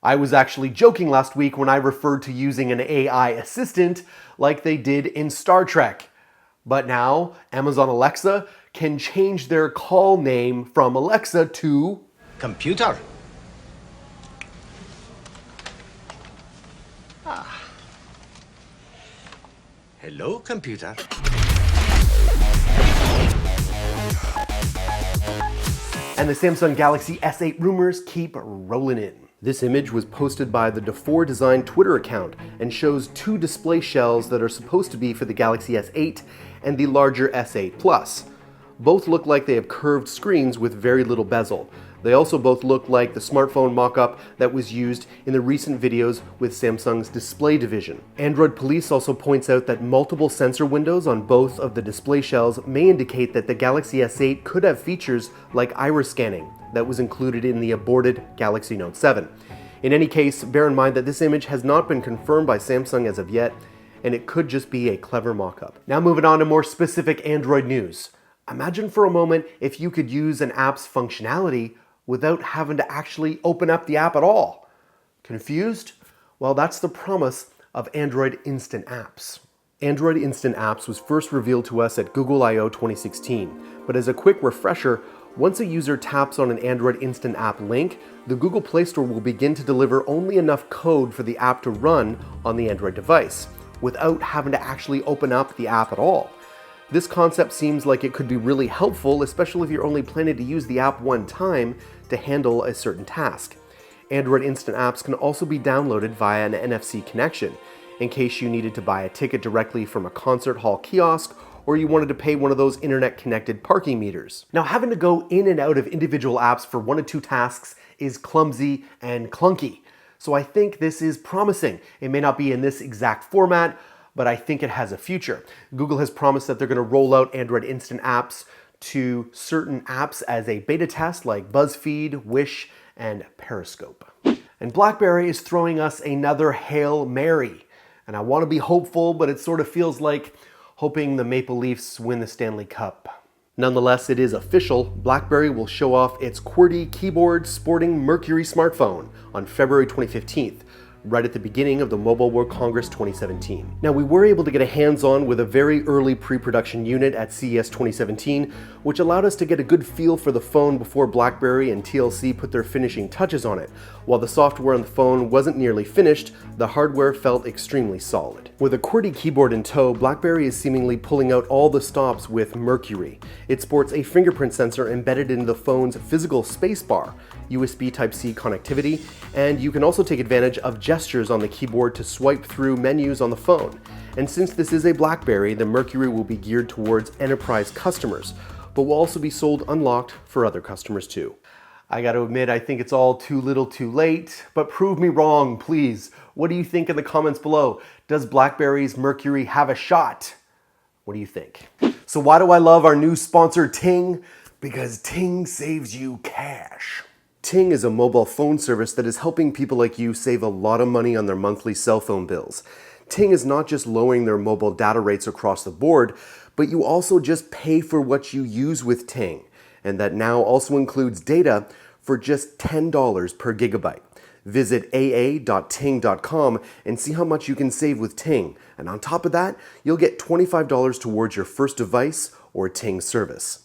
I was actually joking last week when I referred to using an AI assistant like they did in Star Trek. But now, Amazon Alexa can change their call name from Alexa to Computer. Hello, computer. And the Samsung Galaxy S8 rumors keep rolling in. This image was posted by the Defour Design Twitter account and shows two display shells that are supposed to be for the Galaxy S8 and the larger S8 Plus. Both look like they have curved screens with very little bezel. They also both look like the smartphone mock-up that was used in the recent videos with Samsung's display division. Android Police also points out that multiple sensor windows on both of the display shells may indicate that the Galaxy S8 could have features like iris scanning that was included in the aborted Galaxy Note 7. In any case, bear in mind that this image has not been confirmed by Samsung as of yet, and it could just be a clever mock-up. Now moving on to more specific Android news. Imagine for a moment if you could use an app's functionality without having to actually open up the app at all. Confused? Well, that's the promise of Android Instant Apps. Android Instant Apps was first revealed to us at Google I/O 2016, but as a quick refresher, once a user taps on an Android Instant App link, the Google Play Store will begin to deliver only enough code for the app to run on the Android device, without having to actually open up the app at all. This concept seems like it could be really helpful, especially if you're only planning to use the app one time to handle a certain task. Android Instant Apps can also be downloaded via an NFC connection, in case you needed to buy a ticket directly from a concert hall kiosk, or you wanted to pay one of those internet-connected parking meters. Now, having to go in and out of individual apps for one or two tasks is clumsy and clunky. So I think this is promising. It may not be in this exact format, but I think it has a future. Google has promised that they're going to roll out Android Instant Apps to certain apps as a beta test like BuzzFeed, Wish, and Periscope. And Blackberry is throwing us another Hail Mary. And I want to be hopeful, but it sort of feels like hoping the Maple Leafs win the Stanley Cup. Nonetheless, it is official. Blackberry will show off its QWERTY keyboard sporting Mercury smartphone on February 2015. Right at the beginning of the Mobile World Congress 2017. Now, we were able to get a hands-on with a very early pre-production unit at CES 2017, which allowed us to get a good feel for the phone before BlackBerry and TLC put their finishing touches on it. While the software on the phone wasn't nearly finished, the hardware felt extremely solid. With a QWERTY keyboard in tow, BlackBerry is seemingly pulling out all the stops with Mercury. It sports a fingerprint sensor embedded into the phone's physical spacebar, USB Type-C connectivity, and you can also take advantage of gestures on the keyboard to swipe through menus on the phone. And since this is a BlackBerry, the Mercury will be geared towards enterprise customers, but will also be sold unlocked for other customers too. I gotta admit, I think it's all too little too late, but prove me wrong, please. What do you think in the comments below? Does BlackBerry's Mercury have a shot? What do you think? So why do I love our new sponsor, Ting? Because Ting saves you cash. Ting is a mobile phone service that is helping people like you save a lot of money on their monthly cell phone bills. Ting is not just lowering their mobile data rates across the board, but you also just pay for what you use with Ting. And that now also includes data for just $10 per gigabyte. Visit aa.ting.com and see how much you can save with Ting. And on top of that, you'll get $25 towards your first device or Ting service.